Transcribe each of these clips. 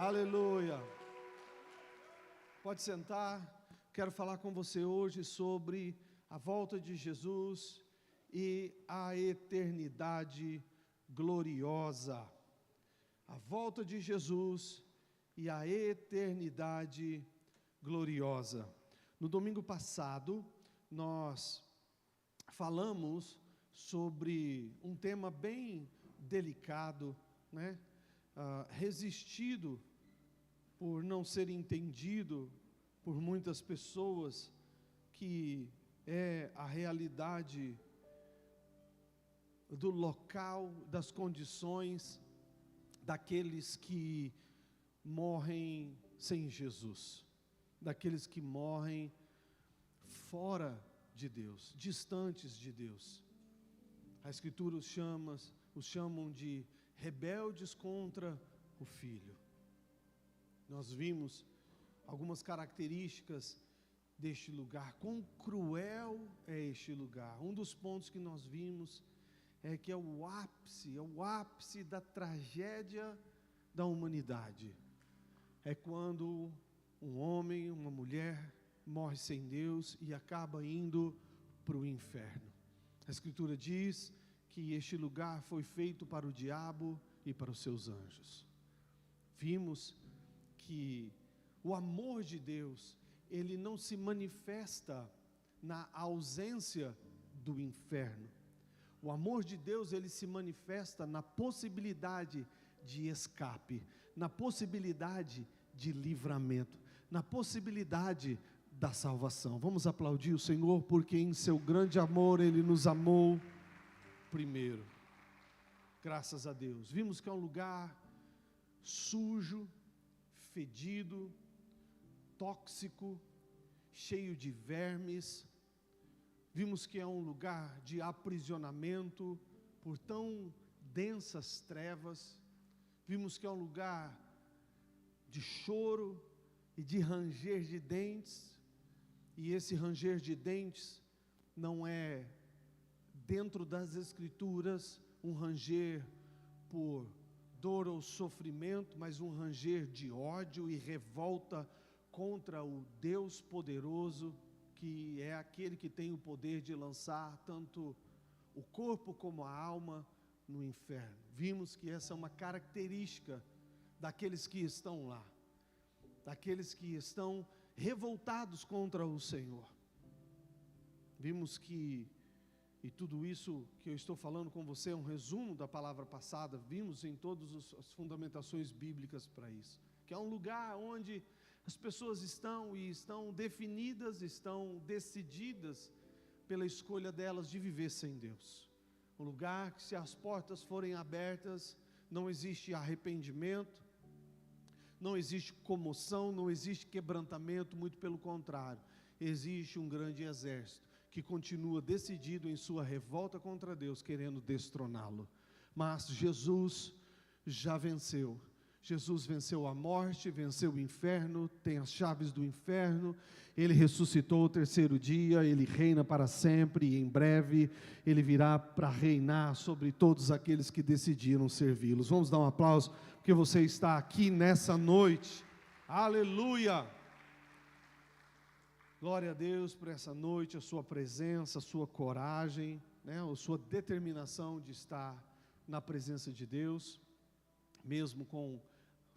Aleluia. Pode sentar. Quero falar com você hoje sobre a volta de Jesus e a eternidade gloriosa. A volta de Jesus e a eternidade gloriosa. No domingo passado, nós falamos sobre um tema bem delicado, né? Resistido por não ser entendido por muitas pessoas, que é a realidade do local, das condições daqueles que morrem sem Jesus, daqueles que morrem fora de Deus, distantes de Deus. A Escritura os chamam de rebeldes contra o Filho. Nós vimos algumas características deste lugar, quão cruel é este lugar. Um dos pontos que nós vimos é que é o ápice da tragédia da humanidade. É quando um homem, uma mulher morre sem Deus e acaba indo para o inferno. A Escritura diz que este lugar foi feito para o diabo e para os seus anjos. Vimos que o amor de Deus, ele não se manifesta na ausência do inferno. O amor de Deus, ele se manifesta na possibilidade de escape, na possibilidade de livramento, na possibilidade da salvação. Vamos aplaudir o Senhor, porque em seu grande amor Ele nos amou primeiro. Graças a Deus. Vimos que é um lugar sujo, fedido, tóxico, cheio de vermes. Vimos que é um lugar de aprisionamento por tão densas trevas. Vimos que é um lugar de choro e de ranger de dentes. E esse ranger de dentes não é, dentro das Escrituras, um ranger por dor ou sofrimento, mas um ranger de ódio e revolta contra o Deus poderoso, que é aquele que tem o poder de lançar tanto o corpo como a alma no inferno. Vimos que essa é uma característica daqueles que estão lá, daqueles que estão revoltados contra o Senhor. Vimos que, e tudo isso que eu estou falando com você é um resumo da palavra passada, vimos em todas as fundamentações bíblicas para isso, que é um lugar onde as pessoas estão definidas, estão decididas pela escolha delas de viver sem Deus. Um lugar que, se as portas forem abertas, não existe arrependimento, não existe comoção, não existe quebrantamento, muito pelo contrário, existe um grande exército que continua decidido em sua revolta contra Deus, querendo destroná-lo. Mas Jesus já venceu. Jesus venceu a morte, venceu o inferno, tem as chaves do inferno. Ele ressuscitou ao terceiro dia, Ele reina para sempre e em breve Ele virá para reinar sobre todos aqueles que decidiram servi-los. Vamos dar um aplauso, porque você está aqui nessa noite. Aleluia! Glória a Deus por essa noite, a sua presença, a sua coragem, né, a sua determinação de estar na presença de Deus, mesmo com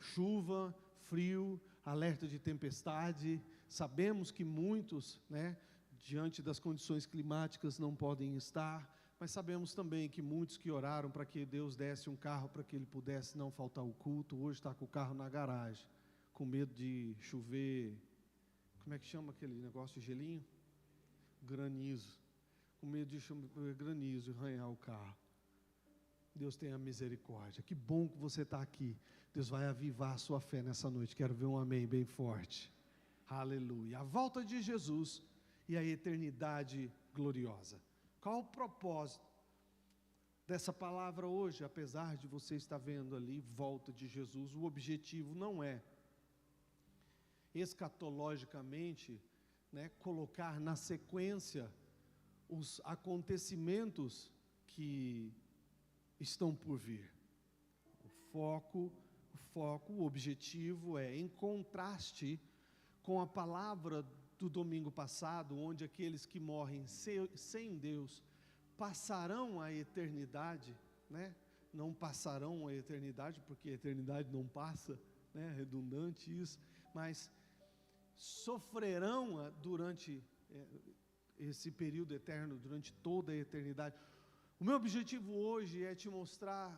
chuva, frio, alerta de tempestade. Sabemos que muitos, né, diante das condições climáticas não podem estar, mas sabemos também que muitos que oraram para que Deus desse um carro para que ele pudesse não faltar o culto, hoje está com o carro na garagem, com medo de chover. Como é que chama aquele negócio de gelinho? Granizo. Com medo de granizo e arranhar o carro. Deus tenha misericórdia. Que bom que você está aqui. Deus vai avivar a sua fé nessa noite. Quero ver um amém bem forte. Aleluia. A volta de Jesus e a eternidade gloriosa. Qual o propósito dessa palavra hoje? Apesar de você estar vendo ali, volta de Jesus, o objetivo não é escatologicamente, né, colocar na sequência os acontecimentos que estão por vir. O foco, o objetivo é, em contraste com a palavra do domingo passado, onde aqueles que morrem sem Deus passarão a eternidade, né? Não passarão a eternidade, porque a eternidade não passa, né? É redundante isso, mas sofrerão durante esse período eterno, durante toda a eternidade. O meu objetivo hoje é te mostrar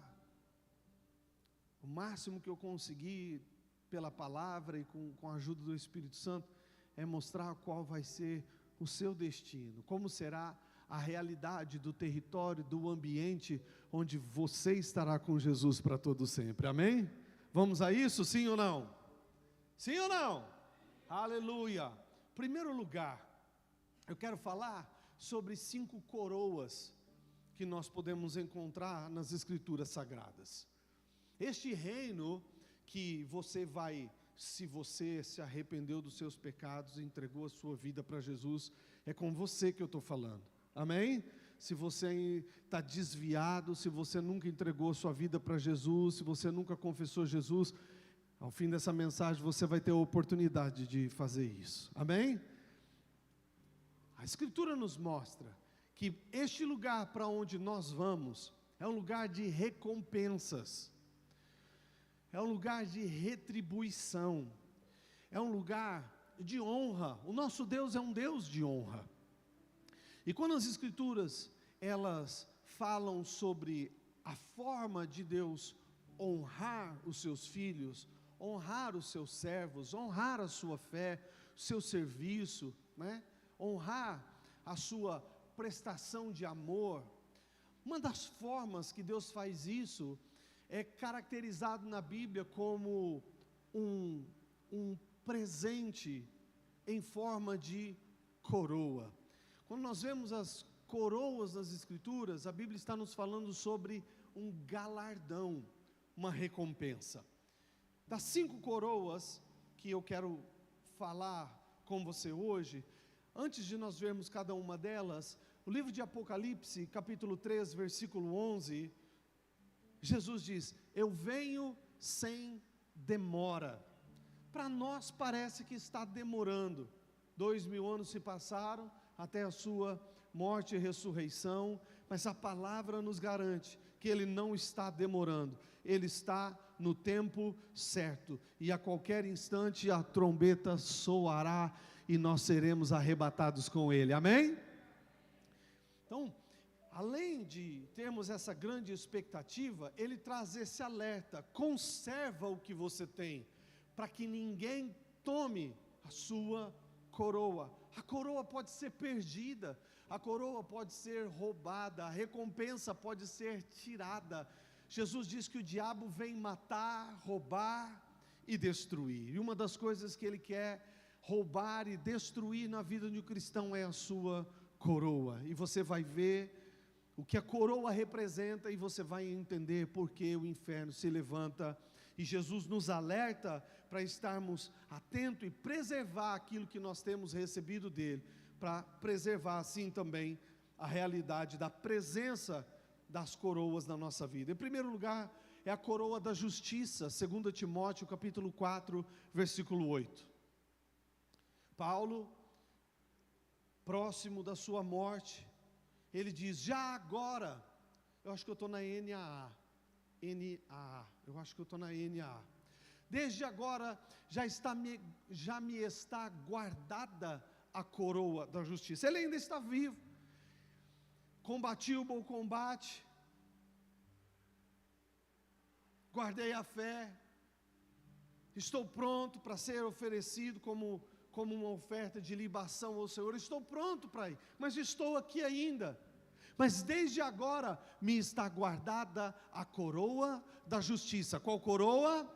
o máximo que eu conseguir pela palavra e com a ajuda do Espírito Santo, é mostrar qual vai ser o seu destino, como será a realidade do território, do ambiente onde você estará com Jesus para todo sempre, amém? Vamos a isso, sim ou não? Sim ou não? Aleluia! Primeiro lugar, eu quero falar sobre 5 coroas que nós podemos encontrar nas Escrituras Sagradas. Este reino que você vai, se você se arrependeu dos seus pecados e entregou a sua vida para Jesus, é com você que eu estou falando, amém? Se você está desviado, se você nunca entregou a sua vida para Jesus, se você nunca confessou Jesus, ao fim dessa mensagem você vai ter a oportunidade de fazer isso, amém? A Escritura nos mostra que este lugar para onde nós vamos é um lugar de recompensas, é um lugar de retribuição, é um lugar de honra. O nosso Deus é um Deus de honra. E quando as Escrituras, elas falam sobre a forma de Deus honrar os seus filhos, honrar os seus servos, honrar a sua fé, o seu serviço, né? Honrar a sua prestação de amor, uma das formas que Deus faz isso é caracterizado na Bíblia como um presente em forma de coroa. Quando nós vemos as coroas nas Escrituras, a Bíblia está nos falando sobre um galardão, uma recompensa. Das 5 coroas que eu quero falar com você hoje, antes de nós vermos cada uma delas, o livro de Apocalipse, capítulo 3, versículo 11, Jesus diz: eu venho sem demora. Para nós parece que está demorando. 2000 anos se passaram até a sua morte e ressurreição, mas a palavra nos garante que Ele não está demorando, Ele está no tempo certo, e a qualquer instante a trombeta soará e nós seremos arrebatados com Ele, amém? Então, além de termos essa grande expectativa, Ele traz esse alerta: conserva o que você tem, para que ninguém tome a sua coroa. A coroa pode ser perdida, a coroa pode ser roubada, a recompensa pode ser tirada. Jesus diz que o diabo vem matar, roubar e destruir, e uma das coisas que ele quer roubar e destruir na vida de um cristão é a sua coroa, e você vai ver o que a coroa representa, e você vai entender por que o inferno se levanta, e Jesus nos alerta para estarmos atentos e preservar aquilo que nós temos recebido dele, para preservar assim também a realidade da presença das coroas na nossa vida. Em primeiro lugar, é a coroa da justiça, 2 Timóteo capítulo 4, versículo 8. Paulo, próximo da sua morte, ele diz: já agora, eu acho que eu estou na NAA, eu acho que eu estou na NAA, desde agora já me está guardada a coroa da justiça. Ele ainda está vivo, combati o bom combate, guardei a fé, estou pronto para ser oferecido como uma oferta de libação ao Senhor, estou pronto para ir, mas estou aqui ainda. Mas desde agora me está guardada a coroa da justiça. Qual coroa?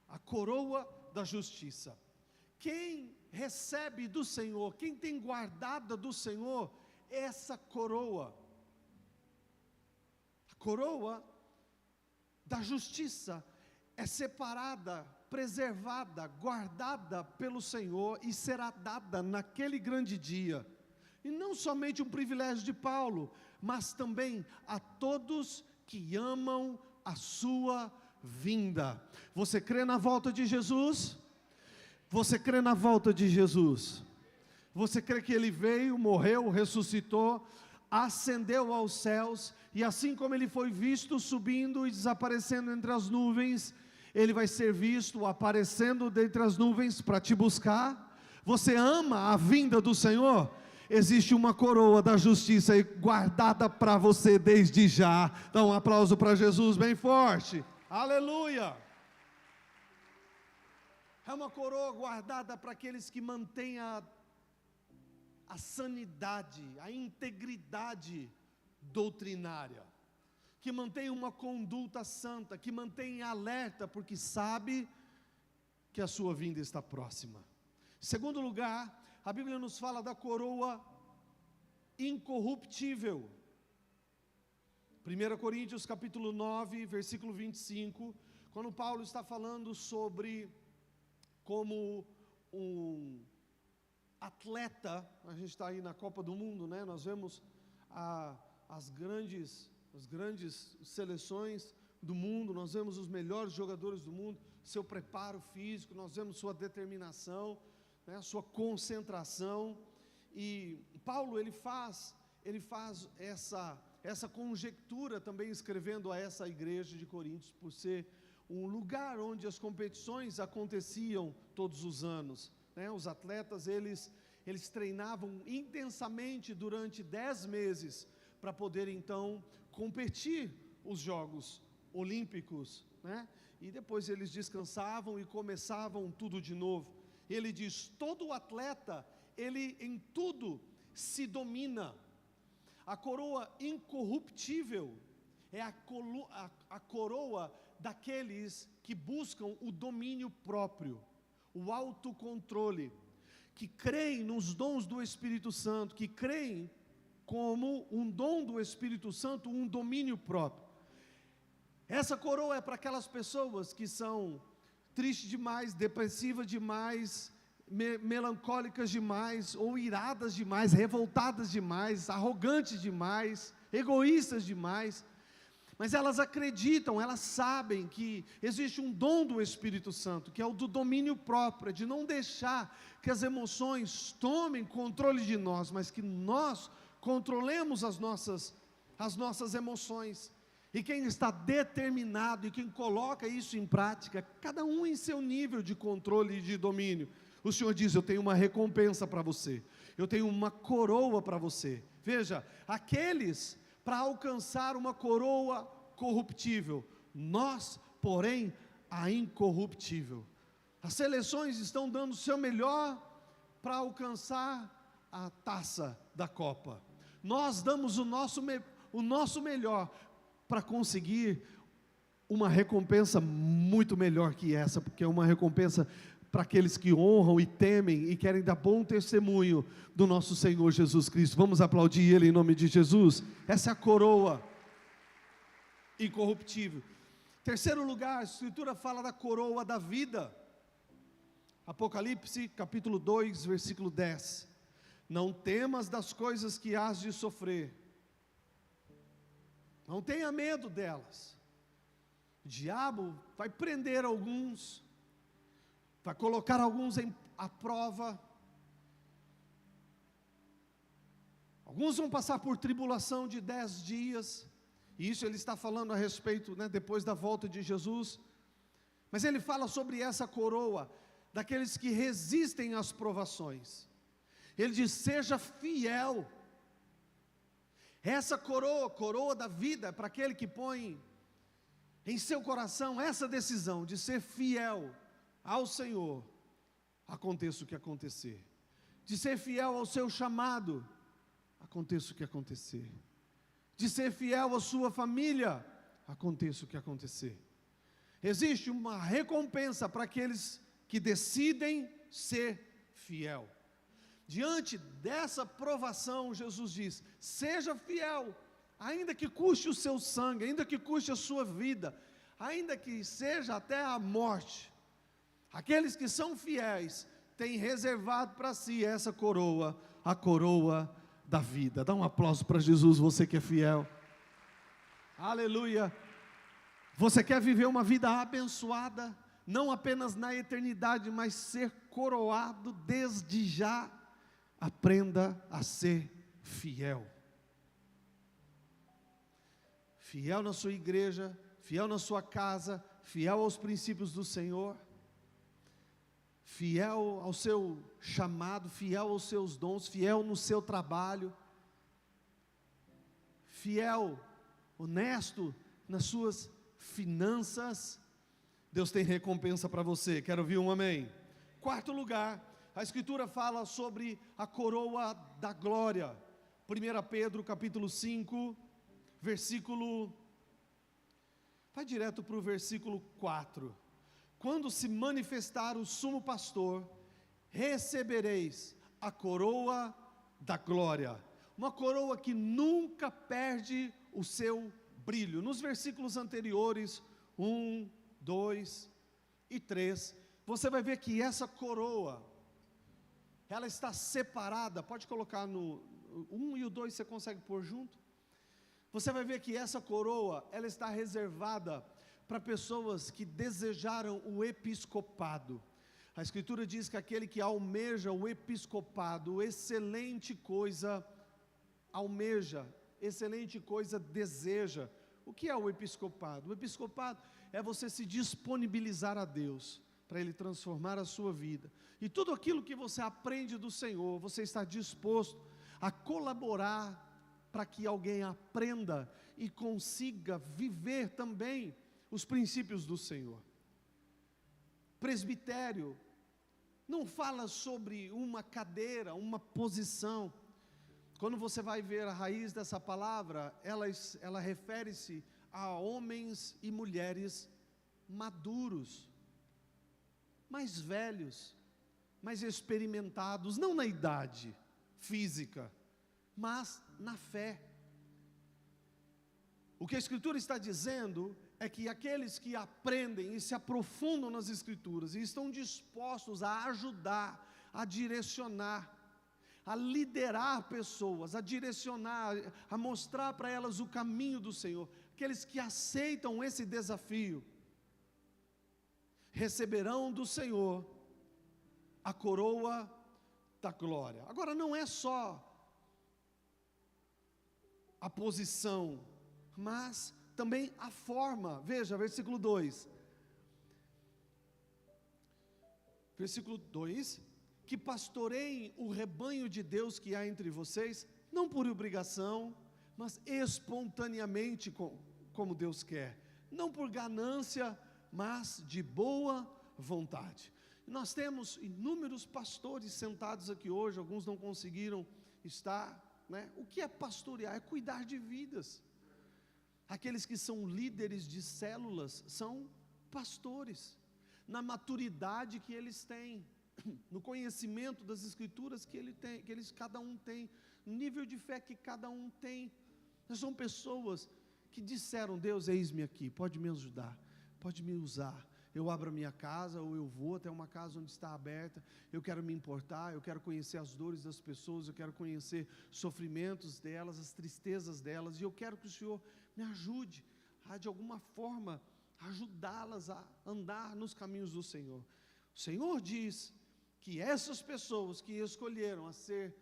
A coroa da justiça. Quem recebe do Senhor, quem tem guardada do Senhor essa coroa, a coroa da justiça é separada, preservada, guardada pelo Senhor e será dada naquele grande dia. E não somente um privilégio de Paulo, mas também a todos que amam a sua vinda. Você crê na volta de Jesus? Você crê na volta de Jesus? Você crê que Ele veio, morreu, ressuscitou, ascendeu aos céus, e assim como Ele foi visto subindo e desaparecendo entre as nuvens, Ele vai ser visto aparecendo dentre as nuvens para te buscar? Você ama a vinda do Senhor? Existe uma coroa da justiça aí guardada para você desde já. Dá um aplauso para Jesus bem forte. Aleluia! É uma coroa guardada para aqueles que mantêm a sanidade, a integridade doutrinária, que mantém uma conduta santa, que mantém alerta, porque sabe que a sua vinda está próxima. Em segundo lugar, a Bíblia nos fala da coroa incorruptível. 1 Coríntios capítulo 9, versículo 25, quando Paulo está falando sobre como um atleta, a gente está aí na Copa do Mundo, né? Nós vemos as grandes seleções do mundo, nós vemos os melhores jogadores do mundo, seu preparo físico, nós vemos sua determinação, né? Sua concentração, e Paulo ele faz essa conjectura também escrevendo a essa igreja de Coríntios, por ser um lugar onde as competições aconteciam todos os anos, né? Os atletas eles treinavam intensamente durante 10 meses, para poder então competir os Jogos Olímpicos, né? E depois eles descansavam e começavam tudo de novo. Ele diz, todo atleta, ele em tudo se domina. A coroa incorruptível é a coroa daqueles que buscam o domínio próprio, o autocontrole, que creem nos dons do Espírito Santo, que creem como um dom do Espírito Santo, um domínio próprio. Essa coroa é para aquelas pessoas que são tristes demais, depressivas demais, melancólicas demais, ou iradas demais, revoltadas demais, arrogantes demais, egoístas demais, mas elas acreditam, elas sabem que existe um dom do Espírito Santo, que é o do domínio próprio, de não deixar que as emoções tomem controle de nós, mas que nós controlemos as nossas emoções. E quem está determinado e quem coloca isso em prática, cada um em seu nível de controle e de domínio, o Senhor diz, eu tenho uma recompensa para você, eu tenho uma coroa para você. Veja, aqueles para alcançar uma coroa corruptível, nós, porém, a incorruptível. As seleções estão dando o seu melhor para alcançar a taça da Copa. Nós damos o nosso melhor para conseguir uma recompensa muito melhor que essa, porque é uma recompensa para aqueles que honram e temem e querem dar bom testemunho do nosso Senhor Jesus Cristo. Vamos aplaudir Ele em nome de Jesus. Essa é a coroa incorruptível. Terceiro lugar, a Escritura fala da coroa da vida. Apocalipse capítulo 2, versículo 10. Não temas das coisas que hás de sofrer, não tenha medo delas. O diabo vai prender alguns, vai colocar alguns à prova, alguns vão passar por tribulação de 10 dias, e isso ele está falando a respeito, né, depois da volta de Jesus, mas ele fala sobre essa coroa, daqueles que resistem às provações. Ele diz, seja fiel. Essa coroa da vida, é para aquele que põe em seu coração essa decisão de ser fiel ao Senhor, aconteça o que acontecer, de ser fiel ao seu chamado, aconteça o que acontecer, de ser fiel à sua família, aconteça o que acontecer. Existe uma recompensa para aqueles que decidem ser fiel. Diante dessa provação, Jesus diz, seja fiel, ainda que custe o seu sangue, ainda que custe a sua vida, ainda que seja até a morte. Aqueles que são fiéis, têm reservado para si essa coroa, a coroa da vida. Dá um aplauso para Jesus, você que é fiel. Aleluia. Você quer viver uma vida abençoada, não apenas na eternidade, mas ser coroado desde já? Aprenda a ser fiel. Fiel na sua igreja, fiel na sua casa, fiel aos princípios do Senhor, fiel ao seu chamado, fiel aos seus dons, fiel no seu trabalho, fiel, honesto nas suas finanças. Deus tem recompensa para você. Quero ouvir um amém? Quarto lugar, a Escritura fala sobre a coroa da glória. 1 Pedro capítulo 5, versículo, vai direto para o versículo 4. Quando se manifestar o sumo pastor, recebereis a coroa da glória. Uma coroa que nunca perde o seu brilho. Nos versículos anteriores, 1, 2 e 3, você vai ver que essa coroa, ela está separada. Pode colocar no 1 e o 2, você consegue pôr junto? Você vai ver que essa coroa, ela está reservada para pessoas que desejaram o episcopado. A Escritura diz que aquele que almeja o episcopado, excelente coisa almeja, excelente coisa deseja. O que é o episcopado? O episcopado é você se disponibilizar a Deus, para Ele transformar a sua vida. E tudo aquilo que você aprende do Senhor, você está disposto a colaborar para que alguém aprenda e consiga viver também os princípios do Senhor. Presbitério não fala sobre uma cadeira, uma posição. Quando você vai ver a raiz dessa palavra, ela refere-se a homens e mulheres maduros, mais velhos, mais experimentados, não na idade física, mas na fé. O que a Escritura está dizendo é que aqueles que aprendem e se aprofundam nas Escrituras e estão dispostos a ajudar, a direcionar, a liderar pessoas, a direcionar, a mostrar para elas o caminho do Senhor, aqueles que aceitam esse desafio, receberão do Senhor a coroa da glória. Agora, não é só a posição, mas também a forma. Veja, versículo 2. Versículo 2: que pastoreiem o rebanho de Deus que há entre vocês, não por obrigação, mas espontaneamente, como Deus quer, não por ganância, mas de boa vontade. Nós temos inúmeros pastores sentados aqui hoje, alguns não conseguiram estar, né? O que é pastorear? É cuidar de vidas. Aqueles que são líderes de células são pastores, na maturidade que eles têm, no conhecimento das Escrituras que cada um tem, no nível de fé que cada um tem. São pessoas que disseram: Deus, eis-me aqui, pode me ajudar, pode me usar. Eu abro a minha casa, ou eu vou até uma casa onde está aberta, eu quero me importar, eu quero conhecer as dores das pessoas, eu quero conhecer os sofrimentos delas, as tristezas delas, e eu quero que o Senhor me ajude a, de alguma forma, ajudá-las a andar nos caminhos do Senhor. O Senhor diz que essas pessoas que escolheram a ser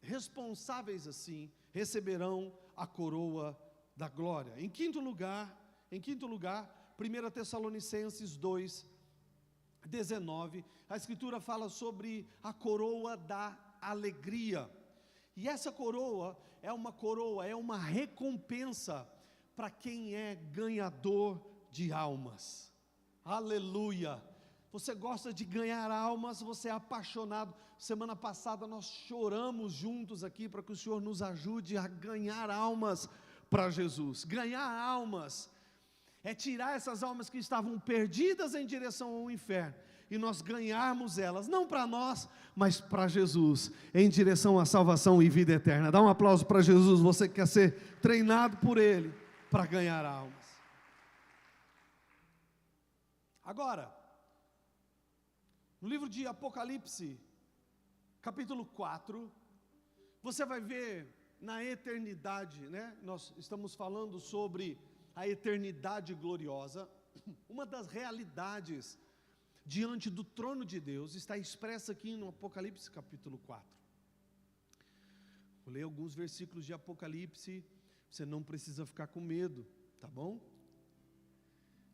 responsáveis assim, receberão a coroa da glória. Em quinto lugar, 1 Tessalonicenses 2, 19, a Escritura fala sobre a coroa da alegria. E essa coroa é uma recompensa para quem é ganhador de almas. Aleluia! Você gosta de ganhar almas, você é apaixonado. Semana passada nós choramos juntos aqui para que o Senhor nos ajude a ganhar almas para Jesus. Ganhar almas é tirar essas almas que estavam perdidas em direção ao inferno e nós ganharmos elas, não para nós, mas para Jesus, em direção à salvação e vida eterna. Dá um aplauso para Jesus, você que quer ser treinado por Ele para ganhar almas. Agora, no livro de Apocalipse, capítulo 4, você vai ver na eternidade, né? Nós estamos falando sobre a eternidade gloriosa, uma das realidades diante do trono de Deus está expressa aqui no Apocalipse capítulo 4. Vou ler alguns versículos de Apocalipse, você não precisa ficar com medo, tá bom?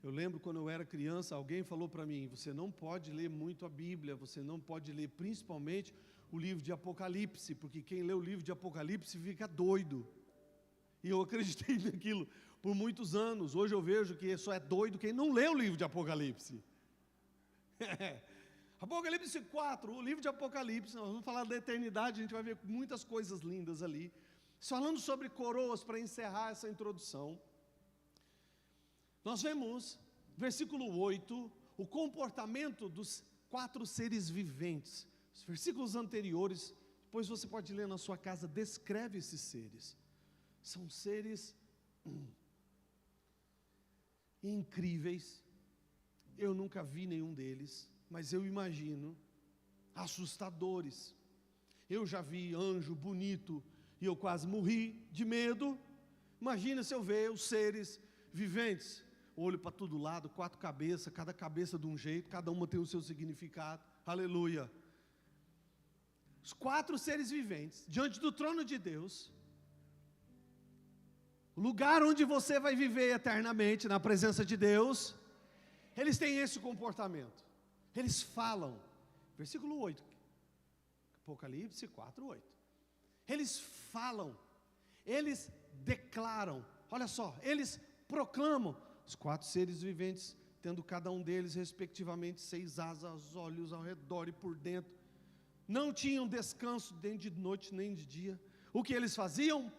Eu lembro quando eu era criança, alguém falou para mim, você não pode ler muito a Bíblia, você não pode ler principalmente o livro de Apocalipse, porque quem lê o livro de Apocalipse fica doido. E eu acreditei naquilo por muitos anos. Hoje eu vejo que só é doido quem não lê o livro de Apocalipse. Apocalipse 4, o livro de Apocalipse, nós vamos falar da eternidade, a gente vai ver muitas coisas lindas ali. Falando sobre coroas, para encerrar essa introdução, nós vemos, versículo 8, o comportamento dos 4 seres viventes. Os versículos anteriores, depois você pode ler na sua casa, descreve esses seres. São seres incríveis. Eu nunca vi nenhum deles, mas eu imagino, assustadores. Eu já vi anjo bonito e eu quase morri de medo. Imagina se eu ver os seres viventes, olho para todo lado, 4 cabeças, cada cabeça de um jeito, cada uma tem o seu significado, aleluia. Os 4 seres viventes, diante do trono de Deus, o lugar onde você vai viver eternamente, na presença de Deus, eles têm esse comportamento, eles falam, versículo 8, Apocalipse 4, 8, eles falam, eles declaram, olha só, eles proclamam, os 4 seres viventes, tendo cada um deles, respectivamente, 6 asas, olhos ao redor e por dentro, não tinham descanso nem de noite nem de dia. O que eles faziam?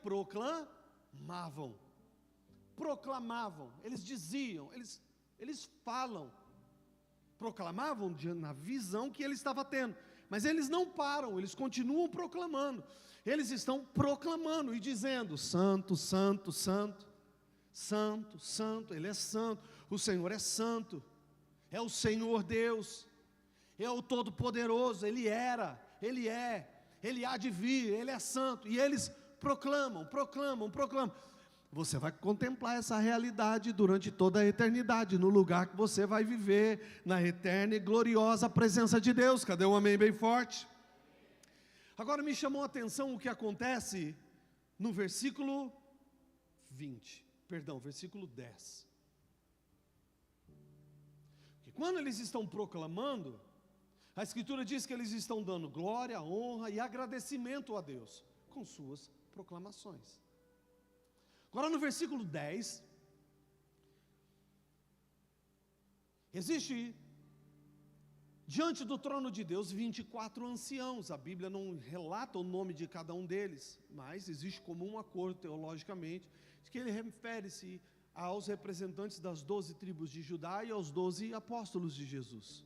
Proclamavam, eles diziam, eles falam, proclamavam na visão que ele estava tendo, mas eles não param, eles continuam proclamando, eles estão proclamando e dizendo, santo, santo, santo, santo, santo, Ele é santo, o Senhor é santo, é o Senhor Deus, é o Todo-Poderoso, Ele era, Ele é, Ele há de vir, Ele é santo, e eles proclamam. Você vai contemplar essa realidade durante toda a eternidade, no lugar que você vai viver, na eterna e gloriosa presença de Deus. Cadê um amém bem forte? Agora me chamou a atenção o que acontece no versículo 10. Que quando eles estão proclamando, a Escritura diz que eles estão dando glória, honra e agradecimento a Deus, com suas proclamações. Agora no versículo 10, existe diante do trono de Deus 24 anciãos. A Bíblia não relata o nome de cada um deles, mas existe comum acordo teologicamente, de que ele refere-se aos representantes das 12 tribos de Judá e aos 12 apóstolos de Jesus.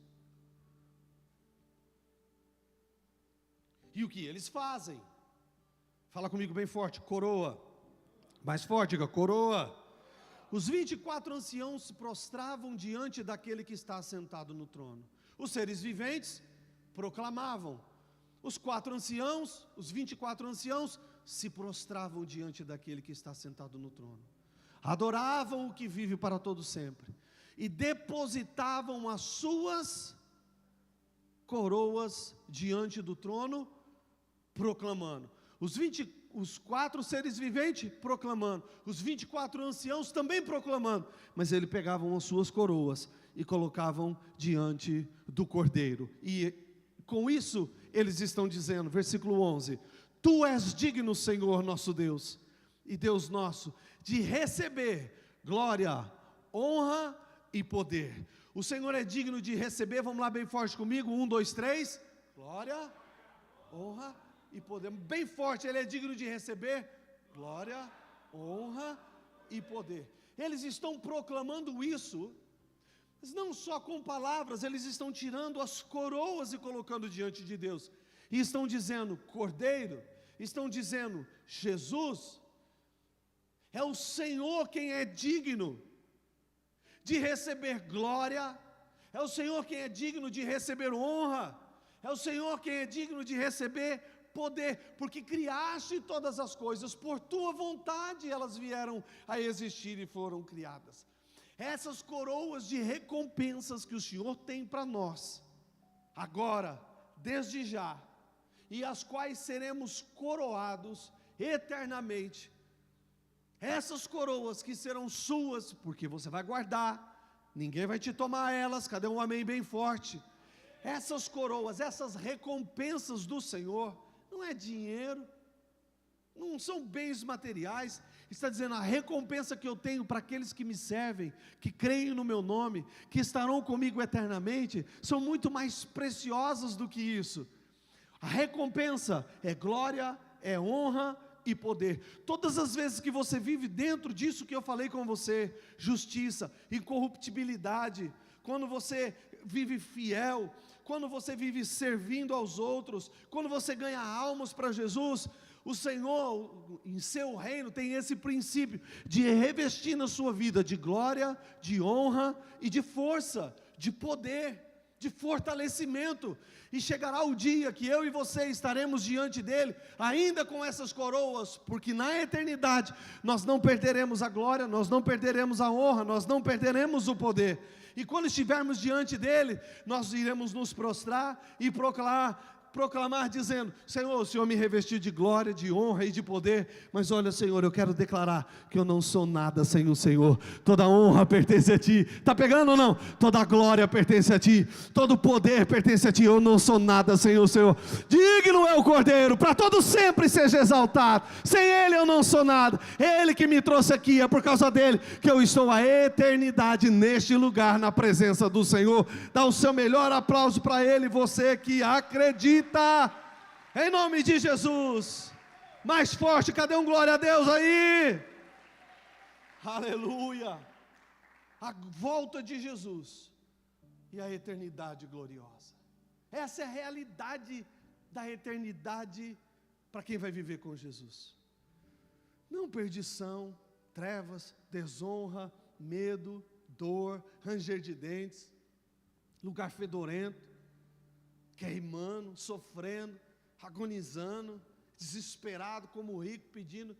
E o que eles fazem? Fala comigo bem forte, coroa. Mais forte, diga, coroa. Os 24 anciãos se prostravam diante daquele que está assentado no trono. Os seres viventes proclamavam. Os 24 anciãos se prostravam diante daquele que está sentado no trono. Adoravam o que vive para todo sempre. E depositavam as suas coroas diante do trono, proclamando. Os 4 seres viventes proclamando, os 24 anciãos também proclamando, mas eles pegavam as suas coroas e colocavam diante do Cordeiro, e com isso eles estão dizendo, versículo 11, Tu és digno, Senhor nosso Deus, e Deus nosso, de receber glória, honra e poder. O Senhor é digno de receber, vamos lá bem forte comigo, 1, 2, 3, glória, honra e poder, bem forte, Ele é digno de receber glória, honra e poder. Eles estão proclamando isso, mas não só com palavras, eles estão tirando as coroas e colocando diante de Deus, e estão dizendo, Cordeiro, estão dizendo, Jesus, é o Senhor quem é digno de receber glória, é o Senhor quem é digno de receber honra, é o Senhor quem é digno de receber poder, porque criaste todas as coisas, por tua vontade elas vieram a existir e foram criadas. Essas coroas de recompensas que o Senhor tem para nós, agora, desde já, e as quais seremos coroados eternamente, essas coroas que serão suas, porque você vai guardar, ninguém vai te tomar elas, cadê um amém bem forte? Essas coroas, essas recompensas do Senhor, não é dinheiro, não são bens materiais, está dizendo a recompensa que eu tenho para aqueles que me servem, que creem no meu nome, que estarão comigo eternamente, são muito mais preciosas do que isso. A recompensa é glória, é honra e poder. Todas as vezes que você vive dentro disso que eu falei com você, justiça, incorruptibilidade, quando você vive fiel, quando você vive servindo aos outros, quando você ganha almas para Jesus, o Senhor, em seu reino, tem esse princípio de revestir na sua vida de glória, de honra e de força, de poder, de fortalecimento, e chegará o dia que eu e você estaremos diante dele, ainda com essas coroas, porque na eternidade, nós não perderemos a glória, nós não perderemos a honra, nós não perderemos o poder, e quando estivermos diante dele, nós iremos nos prostrar e proclamar dizendo, Senhor, o Senhor me revestiu de glória, de honra e de poder, mas olha, Senhor, eu quero declarar que eu não sou nada sem o Senhor, toda honra pertence a Ti, está pegando ou não? Toda glória pertence a Ti, todo poder pertence a Ti, eu não sou nada sem o Senhor, digno é o Cordeiro, para todo sempre seja exaltado, sem Ele eu não sou nada, Ele que me trouxe aqui, é por causa dEle que eu estou a eternidade neste lugar, na presença do Senhor. Dá o seu melhor aplauso para Ele, você que acredita, em nome de Jesus, mais forte, cadê um glória a Deus aí? Aleluia, a volta de Jesus e a eternidade gloriosa, essa é a realidade da eternidade para quem vai viver com Jesus, não perdição, trevas, desonra, medo, dor, ranger de dentes, lugar fedorento, queimando, sofrendo, agonizando, desesperado como o rico, pede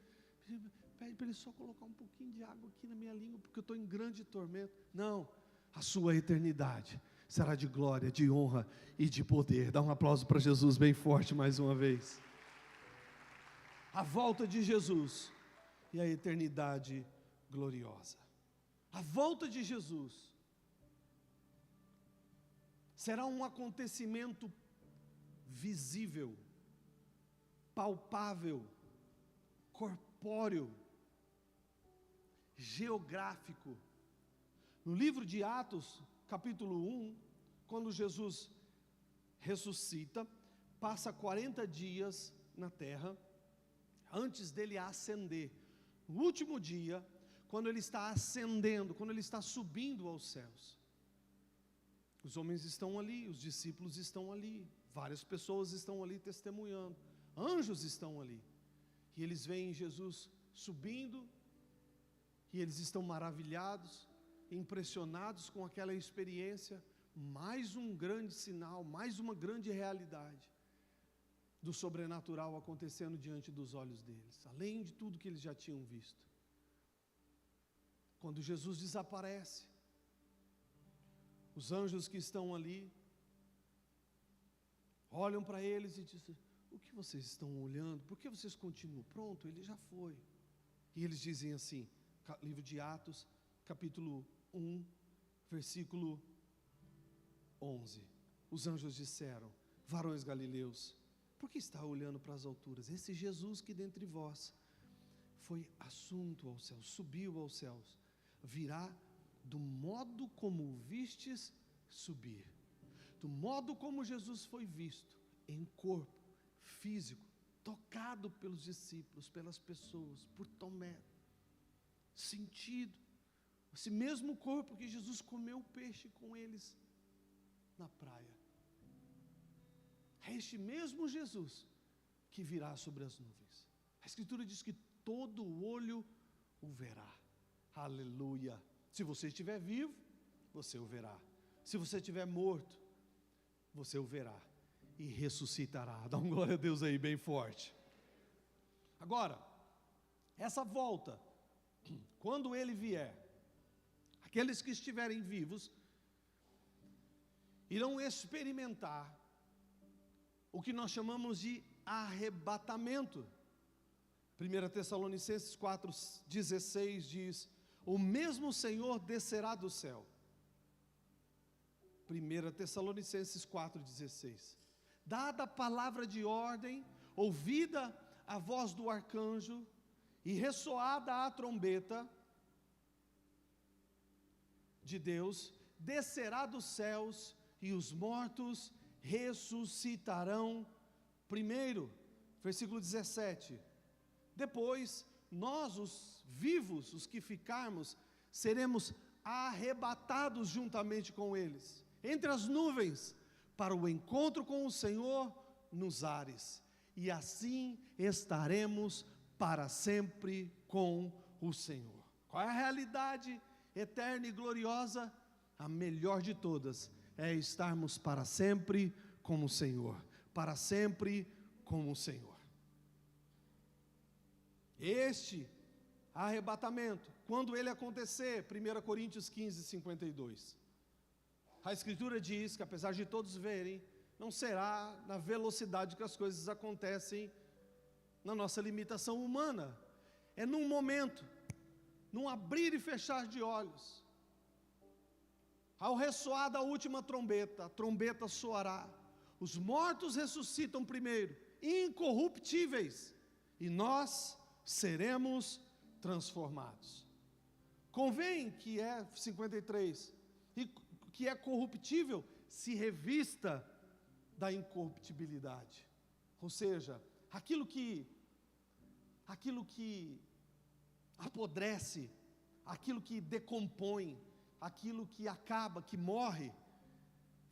para ele só colocar um pouquinho de água aqui na minha língua, porque eu estou em grande tormento. Não, a sua eternidade será de glória, de honra e de poder. Dá um aplauso para Jesus bem forte mais uma vez. A volta de Jesus e a eternidade gloriosa. A volta de Jesus será um acontecimento visível, palpável, corpóreo, geográfico. No livro de Atos, capítulo 1, quando Jesus ressuscita, passa 40 dias na terra, antes dele ascender. No último dia, quando ele está ascendendo, quando ele está subindo aos céus, os homens estão ali, os discípulos estão ali, várias pessoas estão ali testemunhando, anjos estão ali, e eles veem Jesus subindo, e eles estão maravilhados, impressionados com aquela experiência, mais um grande sinal, mais uma grande realidade, do sobrenatural acontecendo diante dos olhos deles, além de tudo que eles já tinham visto. Quando Jesus desaparece, os anjos que estão ali olham para eles e dizem, o que vocês estão olhando? Por que vocês continuam? Pronto, ele já foi. E eles dizem assim, livro de Atos, capítulo 1, versículo 11. Os anjos disseram, varões galileus, por que está olhando para as alturas? Esse Jesus que dentre vós foi assunto aos céus, subiu aos céus, virá do modo como o vistes subir, do modo como Jesus foi visto, em corpo, físico, tocado pelos discípulos, pelas pessoas, por Tomé, sentido, esse mesmo corpo que Jesus comeu peixe com eles na praia, é este mesmo Jesus que virá sobre as nuvens. A Escritura diz que todo olho o verá, aleluia. Se você estiver vivo, você o verá. Se você estiver morto, você o verá. e ressuscitará. Dá um glória a Deus aí bem forte. Agora, essa volta, quando Ele vier, aqueles que estiverem vivos irão experimentar o que nós chamamos de arrebatamento. 1 Tessalonicenses 4,16 diz: o mesmo Senhor descerá do céu. 1 Tessalonicenses 4,16. Dada a palavra de ordem, ouvida a voz do arcanjo e ressoada a trombeta de Deus, descerá dos céus e os mortos ressuscitarão primeiro. Versículo 17. Depois, nós, os vivos, os que ficarmos, seremos arrebatados juntamente com eles, entre as nuvens, para o encontro com o Senhor nos ares. E assim estaremos para sempre com o Senhor. Qual é a realidade eterna e gloriosa? A melhor de todas é estarmos para sempre com o Senhor. Para sempre com o Senhor. Este arrebatamento, quando ele acontecer, 1 Coríntios 15, 52. A Escritura diz que apesar de todos verem, não será na velocidade que as coisas acontecem na nossa limitação humana. É num momento, num abrir e fechar de olhos. Ao ressoar da última trombeta, a trombeta soará. Os mortos ressuscitam primeiro, incorruptíveis, e nós seremos transformados. Convém que 53, e que é corruptível, se revista da incorruptibilidade. Ou seja, aquilo que apodrece, aquilo que decompõe, aquilo que acaba, que morre,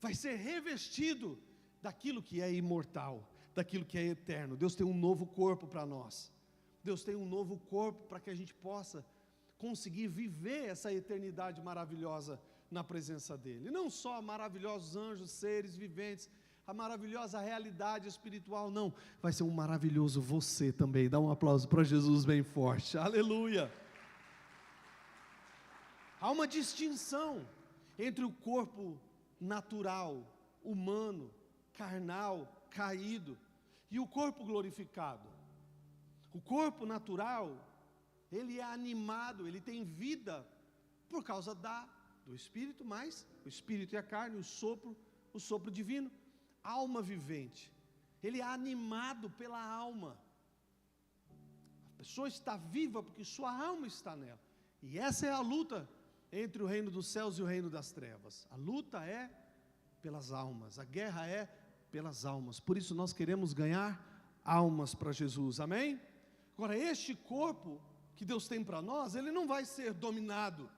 vai ser revestido daquilo que é imortal, daquilo que é eterno. Deus tem um novo corpo para nós. Deus tem um novo corpo para que a gente possa conseguir viver essa eternidade maravilhosa na presença dEle. Não só maravilhosos anjos, seres viventes, a maravilhosa realidade espiritual, não. Vai ser um maravilhoso você também. Dá um aplauso para Jesus bem forte. Aleluia! Há uma distinção entre o corpo natural, humano, carnal, caído, e o corpo glorificado. O corpo natural, ele é animado, ele tem vida por causa do Espírito, mas o Espírito e a carne, o sopro divino, alma vivente. Ele é animado pela alma. A pessoa está viva porque sua alma está nela. E essa é a luta entre o reino dos céus e o reino das trevas. A luta é pelas almas, a guerra é pelas almas. Por isso nós queremos ganhar almas para Jesus, amém? Agora, este corpo que Deus tem para nós, ele não vai ser dominado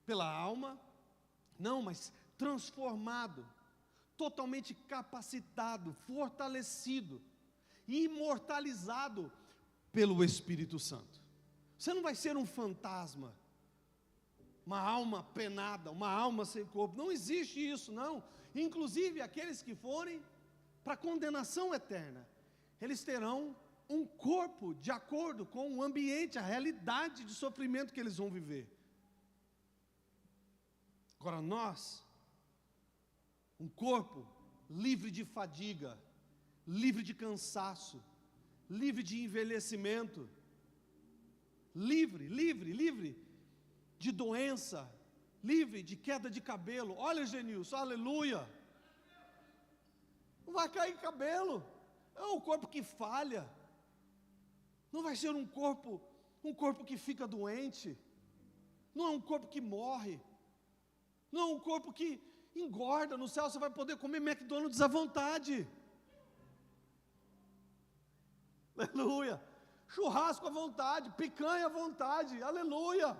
pela alma, não, mas transformado, totalmente capacitado, fortalecido, imortalizado pelo Espírito Santo. Você não vai ser um fantasma, uma alma penada, uma alma sem corpo. Não existe isso, não. Inclusive, aqueles que forem para condenação eterna, eles terão um corpo de acordo com o ambiente, a realidade de sofrimento que eles vão viver. Agora nós, um corpo livre de fadiga, livre de cansaço, livre de envelhecimento, livre de doença, livre de queda de cabelo. Olha, Genilson, aleluia! Não vai cair cabelo. É um corpo que falha. Não vai ser um corpo que fica doente. Não é um corpo que morre. Não é um corpo que engorda. No céu você vai poder comer McDonald's à vontade. Aleluia. Churrasco à vontade, picanha à vontade. Aleluia.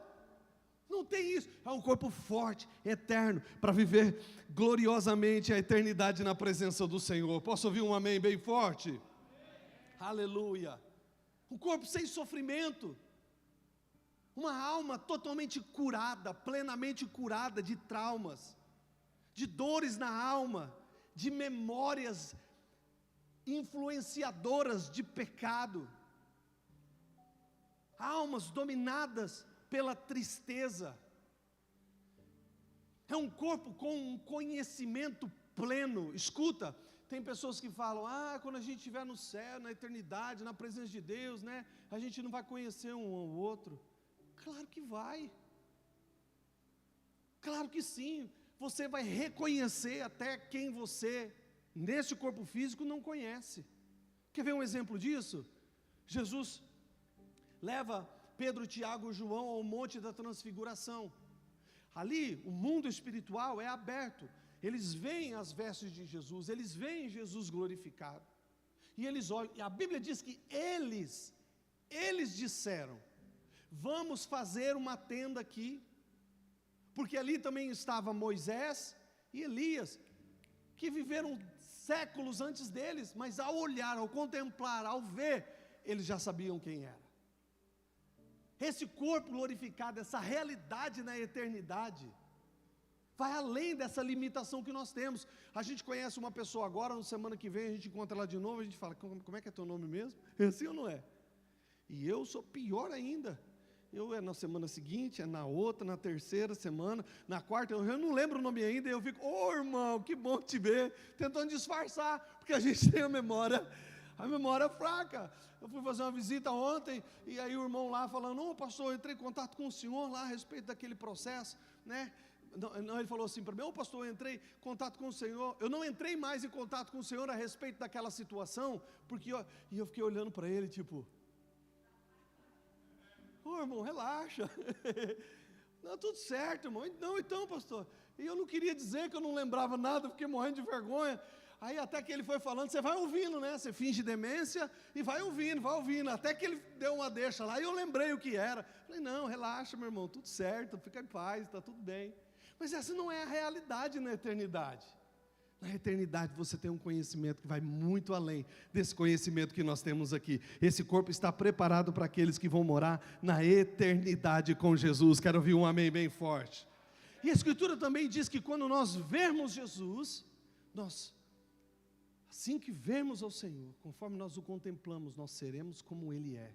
Não tem isso. É um corpo forte, eterno, para viver gloriosamente a eternidade na presença do Senhor. Posso ouvir um amém bem forte? Amém. Aleluia. Um corpo sem sofrimento. Uma alma totalmente curada, plenamente curada de traumas, de dores na alma, de memórias influenciadoras de pecado, almas dominadas pela tristeza. É um corpo com um conhecimento pleno. Escuta, tem pessoas que falam, quando a gente estiver no céu, na eternidade, na presença de Deus, né, a gente não vai conhecer um ao outro. Claro que vai. Claro que sim. Você vai reconhecer até quem você, nesse corpo físico, não conhece. Quer ver um exemplo disso? Jesus leva Pedro, Tiago e João ao Monte da Transfiguração. Ali, o mundo espiritual é aberto. Eles veem as vestes de Jesus, eles veem Jesus glorificado. E eles olham, e a Bíblia diz que eles disseram, vamos fazer uma tenda aqui, porque ali também estava Moisés e Elias, que viveram séculos antes deles, mas ao olhar, ao contemplar, ao ver, eles já sabiam quem era. Esse corpo glorificado, essa realidade na eternidade, vai além dessa limitação que nós temos. A gente conhece uma pessoa agora, na semana que vem a gente encontra ela de novo, a gente fala, como é que é teu nome mesmo? É assim ou não é? E eu sou pior ainda. Eu é na semana seguinte, é na outra, na terceira semana, na quarta, eu não lembro o nome ainda, e eu fico, irmão, que bom te ver, tentando disfarçar, porque a gente tem a memória fraca. Eu fui fazer uma visita ontem, e aí o irmão lá falando, pastor, eu entrei em contato com o senhor lá a respeito daquele processo, né? Não, ele falou assim para mim, pastor, eu entrei em contato com o senhor, eu não entrei mais em contato com o senhor a respeito daquela situação, porque eu fiquei olhando para ele, tipo, irmão, relaxa, não, tudo certo, irmão, não, então, pastor, e eu não queria dizer que eu não lembrava nada, fiquei morrendo de vergonha. Aí até que ele foi falando, você vai ouvindo, né? Você finge demência e vai ouvindo, até que ele deu uma deixa lá, e eu lembrei o que era. Falei, não, relaxa, meu irmão, tudo certo, fica em paz, está tudo bem. Mas essa não é a realidade na eternidade. Na eternidade você tem um conhecimento que vai muito além desse conhecimento que nós temos aqui. Esse corpo está preparado para aqueles que vão morar na eternidade com Jesus. Quero ouvir um amém bem forte. E a Escritura também diz que quando nós vermos Jesus, assim que vermos ao Senhor, conforme nós o contemplamos, nós seremos como Ele é.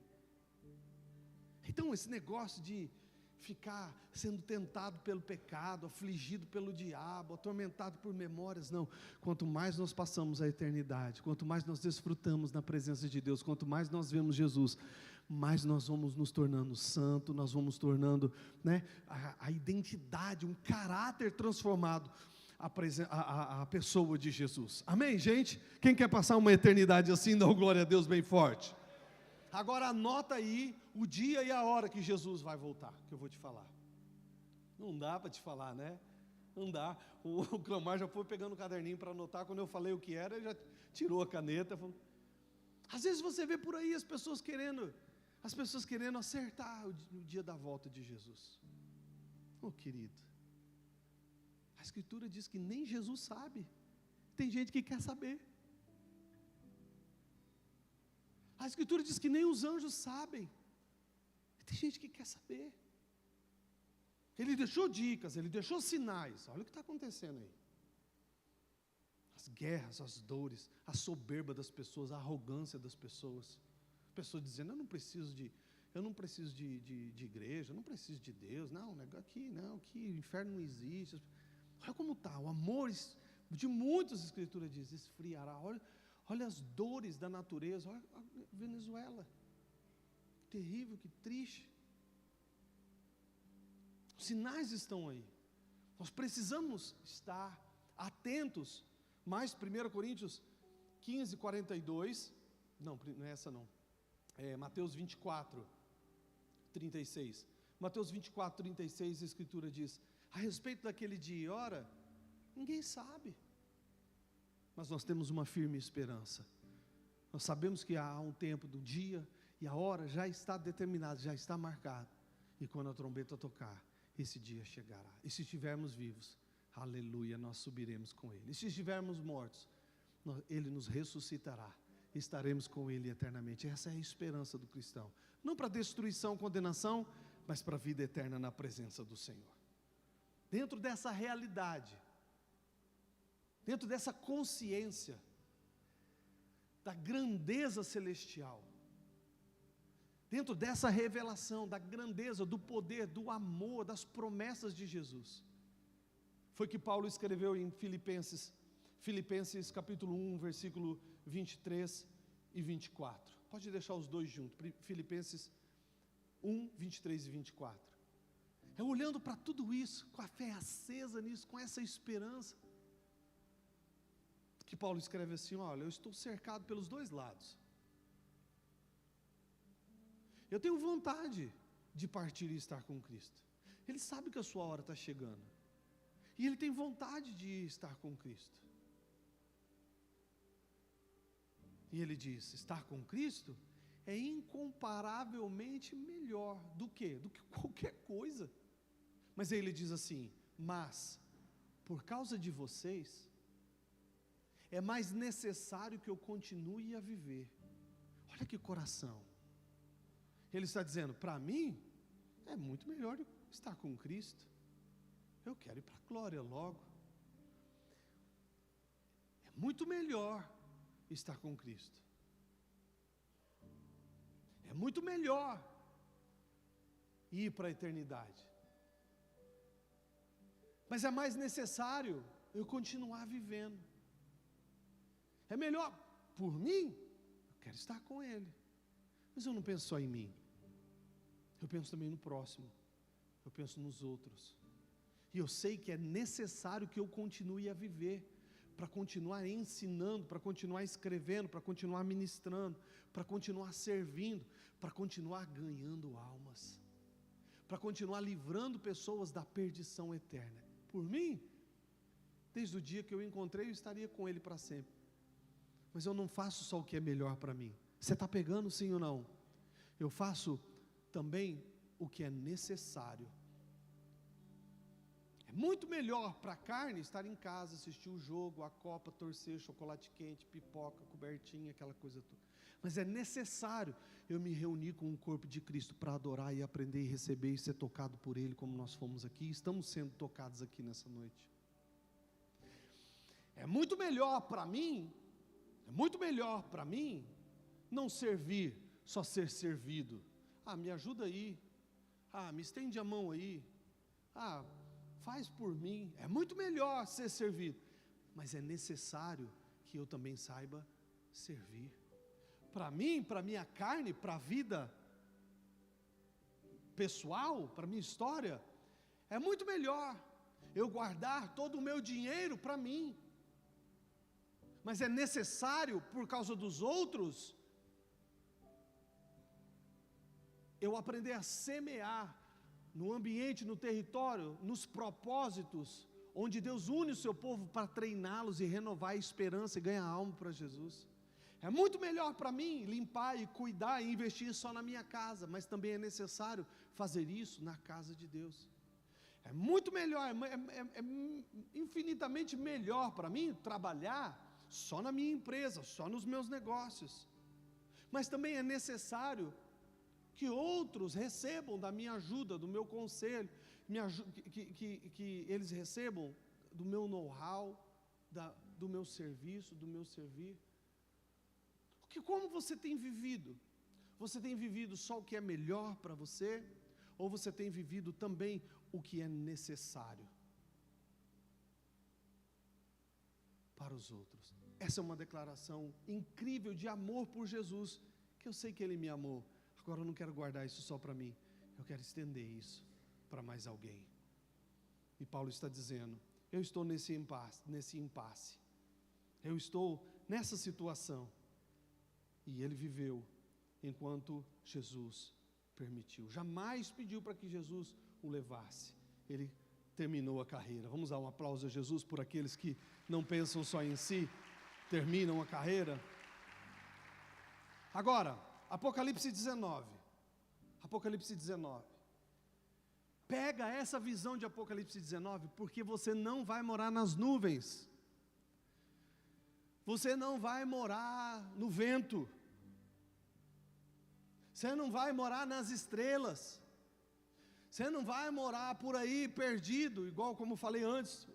Então esse negócio de ficar sendo tentado pelo pecado, afligido pelo diabo, atormentado por memórias, não. Quanto mais nós passamos a eternidade, quanto mais nós desfrutamos na presença de Deus, quanto mais nós vemos Jesus, mais nós vamos nos tornando santo, nós vamos tornando, né, a identidade, um caráter transformado, a pessoa de Jesus. Amém, gente? Quem quer passar uma eternidade assim, dá glória a Deus bem forte. Agora anota aí o dia e a hora que Jesus vai voltar, que eu vou te falar. Não dá para te falar, né? Não dá. O Clamar já foi pegando o caderninho para anotar. Quando eu falei o que era, ele já tirou a caneta. Falou. Às vezes você vê por aí as pessoas querendo acertar o dia da volta de Jesus. Querido, a Escritura diz que nem Jesus sabe. Tem gente que quer saber. A Escritura diz que nem os anjos sabem. Tem gente que quer saber. Ele deixou dicas, ele deixou sinais. Olha o que está acontecendo aí. As guerras, as dores, a soberba das pessoas, a arrogância das pessoas. Pessoas dizendo, eu não preciso de igreja, eu não preciso de Deus. Não, aqui o inferno não existe. Olha como está, o amor de muitas Escrituras diz, esfriará. Olha as dores da natureza, olha a Venezuela, terrível, que triste. Os sinais estão aí, nós precisamos estar atentos. Mais 1 Coríntios 15, 42, não é essa não, é Mateus 24, 36, Mateus 24, 36, a Escritura diz, a respeito daquele dia e hora, ninguém sabe, mas nós temos uma firme esperança. Nós sabemos que há um tempo do dia e a hora já está determinada, já está marcado. E quando a trombeta tocar, esse dia chegará. E se estivermos vivos, aleluia, nós subiremos com Ele. E se estivermos mortos, Ele nos ressuscitará. Estaremos com Ele eternamente. Essa é a esperança do cristão. Não para destruição, condenação, mas para a vida eterna na presença do Senhor. Dentro dessa realidade, dentro dessa consciência da grandeza celestial, dentro dessa revelação da grandeza, do poder, do amor, das promessas de Jesus, foi que Paulo escreveu em Filipenses capítulo 1, versículo 23 e 24. Pode deixar os dois juntos, Filipenses 1, 23 e 24. É olhando para tudo isso, com a fé acesa nisso, com essa esperança, que Paulo escreve assim: olha, eu estou cercado pelos dois lados. Eu tenho vontade de partir e estar com Cristo. Ele sabe que a sua hora está chegando. E ele tem vontade de estar com Cristo. E ele diz: estar com Cristo é incomparavelmente melhor do que qualquer coisa. Mas aí ele diz assim: mas, por causa de vocês, é mais necessário que eu continue a viver. Olha que coração. Ele está dizendo: para mim, é muito melhor estar com Cristo. Eu quero ir para a glória logo. É muito melhor estar com Cristo. É muito melhor ir para a eternidade. Mas é mais necessário eu continuar vivendo. É melhor, por mim, eu quero estar com Ele. Mas eu não penso só em mim. Eu penso também no próximo. Eu penso nos outros. E eu sei que é necessário que eu continue a viver, para continuar ensinando, para continuar escrevendo, para continuar ministrando, para continuar servindo, para continuar ganhando almas, para continuar livrando pessoas da perdição eterna. Por mim, desde o dia que eu encontrei, eu estaria com Ele para sempre. Mas eu não faço só o que é melhor para mim. Você está pegando, sim ou não? Eu faço também o que é necessário. É muito melhor para a carne estar em casa, assistir o jogo, a copa, torcer, chocolate quente, pipoca, cobertinha, aquela coisa toda. Mas é necessário eu me reunir com o corpo de Cristo para adorar e aprender e receber e ser tocado por Ele, como nós fomos aqui, estamos sendo tocados aqui nessa noite. É muito melhor para mim não servir, só ser servido. Me ajuda aí. Me estende a mão aí. Faz por mim. É muito melhor ser servido. Mas é necessário que eu também saiba servir. Para mim, para minha carne, para a vida pessoal, para a minha história, é muito melhor eu guardar todo o meu dinheiro para mim. Mas é necessário, por causa dos outros, eu aprender a semear no ambiente, no território, nos propósitos, onde Deus une o seu povo para treiná-los e renovar a esperança e ganhar alma para Jesus. É muito melhor para mim limpar e cuidar e investir só na minha casa, mas também é necessário fazer isso na casa de Deus. É muito melhor, é infinitamente melhor para mim trabalhar só na minha empresa, só nos meus negócios. Mas também é necessário que outros recebam da minha ajuda, do meu conselho, que eles recebam do meu know-how, do meu serviço, do meu servir. Porque como você tem vivido? Você tem vivido só o que é melhor para você? Ou você tem vivido também o que é necessário para os outros? Essa é uma declaração incrível de amor por Jesus, que eu sei que Ele me amou. Agora eu não quero guardar isso só para mim, eu quero estender isso para mais alguém. E Paulo está dizendo: eu estou nesse impasse, eu estou nessa situação. E ele viveu enquanto Jesus permitiu. Jamais pediu para que Jesus o levasse. Ele terminou a carreira. Vamos dar um aplauso a Jesus por aqueles que não pensam só em si, terminam a carreira. Agora, Apocalipse 19. Apocalipse 19. Pega essa visão de Apocalipse 19, porque você não vai morar nas nuvens. Você não vai morar no vento. Você não vai morar nas estrelas. Você não vai morar por aí perdido, igual como falei antes,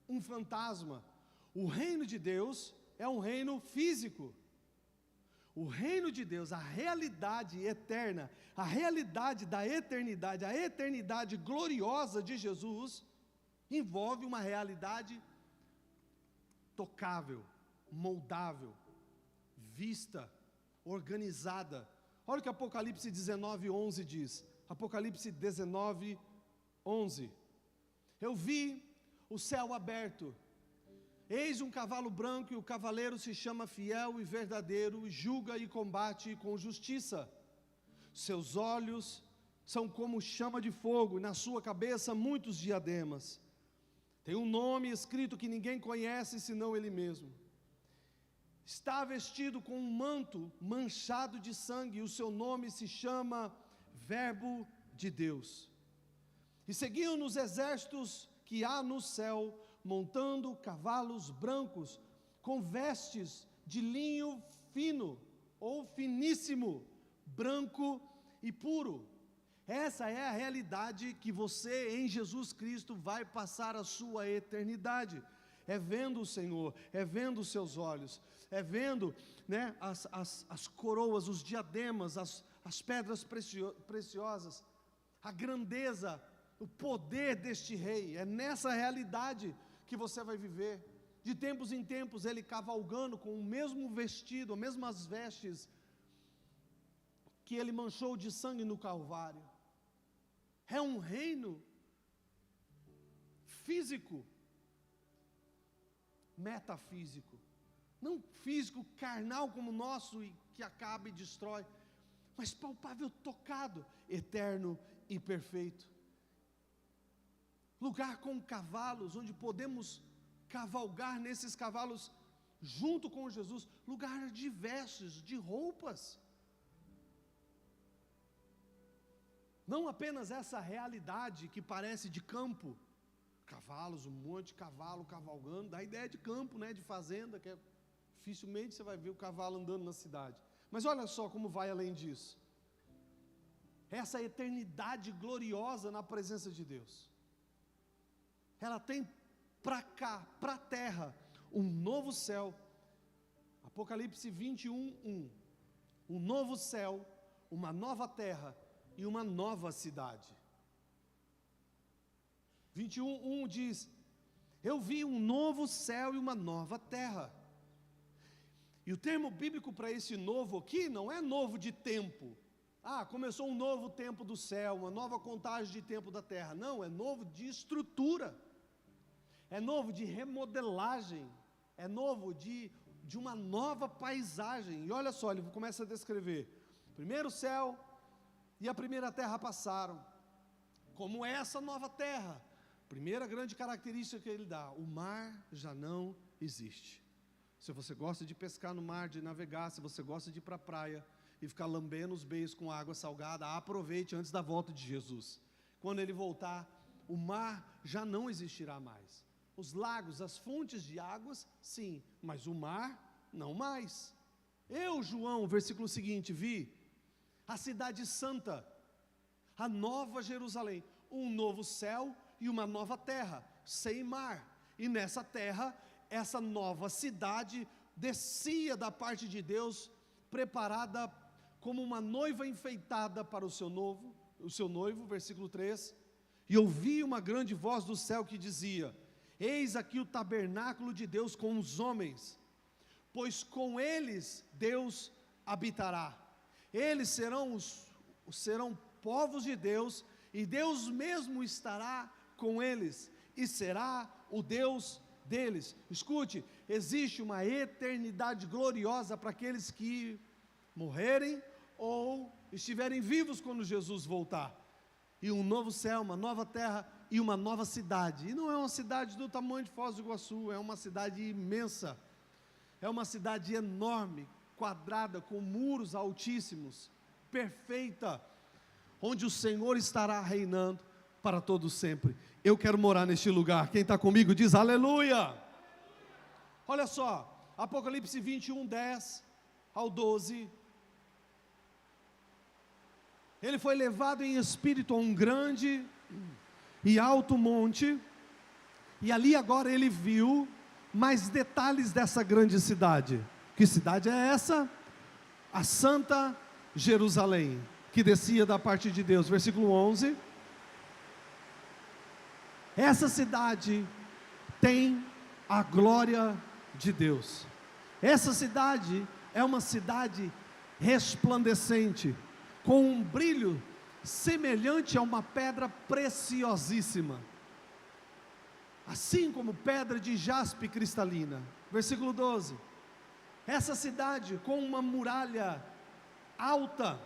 um fantasma. O reino de Deus é um reino físico. O reino de Deus, a realidade eterna, a realidade da eternidade, a eternidade gloriosa de Jesus, envolve uma realidade tocável, moldável, vista, organizada. Olha o que Apocalipse 19:11 diz. Apocalipse 19:11. Eu vi o céu aberto. Eis um cavalo branco, e o cavaleiro se chama Fiel e Verdadeiro, e julga e combate com justiça. Seus olhos são como chama de fogo, e na sua cabeça muitos diademas. Tem um nome escrito que ninguém conhece senão ele mesmo. Está vestido com um manto manchado de sangue, e o seu nome se chama Verbo de Deus. E seguiam-nos exércitos que há no céu, montando cavalos brancos, com vestes de linho fino, ou finíssimo, branco e puro. Essa é a realidade que você, em Jesus Cristo, vai passar a sua eternidade. É vendo o Senhor, é vendo os seus olhos, é vendo, né, as coroas, os diademas, as pedras preciosas, a grandeza, o poder deste rei. É nessa realidade que você vai viver. De tempos em tempos, ele cavalgando com o mesmo vestido, as mesmas vestes que ele manchou de sangue no Calvário. É um reino físico, metafísico, não físico, carnal como o nosso, e que acaba e destrói, mas palpável, tocado, eterno e perfeito. Lugar com cavalos, onde podemos cavalgar nesses cavalos junto com Jesus. Lugar de vestes, de roupas. Não apenas essa realidade que parece de campo, cavalos, um monte de cavalo cavalgando, dá ideia de campo, né, de fazenda, que dificilmente você vai ver o cavalo andando na cidade. Mas olha só como vai além disso. Essa eternidade gloriosa na presença de Deus. Ela tem para cá, para a terra, um novo céu. Apocalipse 21:1. Um novo céu, uma nova terra e uma nova cidade. 21:1 diz: eu vi um novo céu e uma nova terra. E o termo bíblico para esse novo aqui não é novo de tempo. Começou um novo tempo do céu, uma nova contagem de tempo da terra. Não, é novo de estrutura. É novo de remodelagem. É novo de uma nova paisagem. E olha só, ele começa a descrever. O primeiro céu e a primeira terra passaram. Como é essa nova terra? Primeira grande característica que ele dá: o mar já não existe. Se você gosta de pescar no mar, de navegar, se você gosta de ir para a praia e ficar lambendo os beiços com água salgada, aproveite antes da volta de Jesus. Quando ele voltar, o mar já não existirá mais. Os lagos, as fontes de águas, sim, mas o mar, não mais. Eu, João, versículo seguinte, vi a cidade santa, a nova Jerusalém, um novo céu e uma nova terra, sem mar. E nessa terra, essa nova cidade descia da parte de Deus, preparada como uma noiva enfeitada para o seu noivo, versículo 3. E ouvi uma grande voz do céu que dizia: eis aqui o tabernáculo de Deus com os homens, pois com eles Deus habitará. Eles serão povos de Deus, e Deus mesmo estará com eles, e será o Deus deles. Escute, existe uma eternidade gloriosa para aqueles que morrerem ou estiverem vivos quando Jesus voltar. E um novo céu, uma nova terra e uma nova cidade. E não é uma cidade do tamanho de Foz do Iguaçu, é uma cidade imensa. É uma cidade enorme, quadrada, com muros altíssimos, perfeita, onde o Senhor estará reinando para todo sempre. Eu quero morar neste lugar. Quem está comigo diz aleluia. Olha só, Apocalipse 21, 10 ao 12. Ele foi levado em espírito a um grande e alto monte, e ali agora ele viu mais detalhes dessa grande cidade. Que cidade é essa? A Santa Jerusalém, que descia da parte de Deus. Versículo 11. Essa cidade tem a glória de Deus. Essa cidade é uma cidade resplandecente, com um brilho semelhante a uma pedra preciosíssima, assim como pedra de jaspe cristalina. Versículo 12. Essa cidade com uma muralha alta,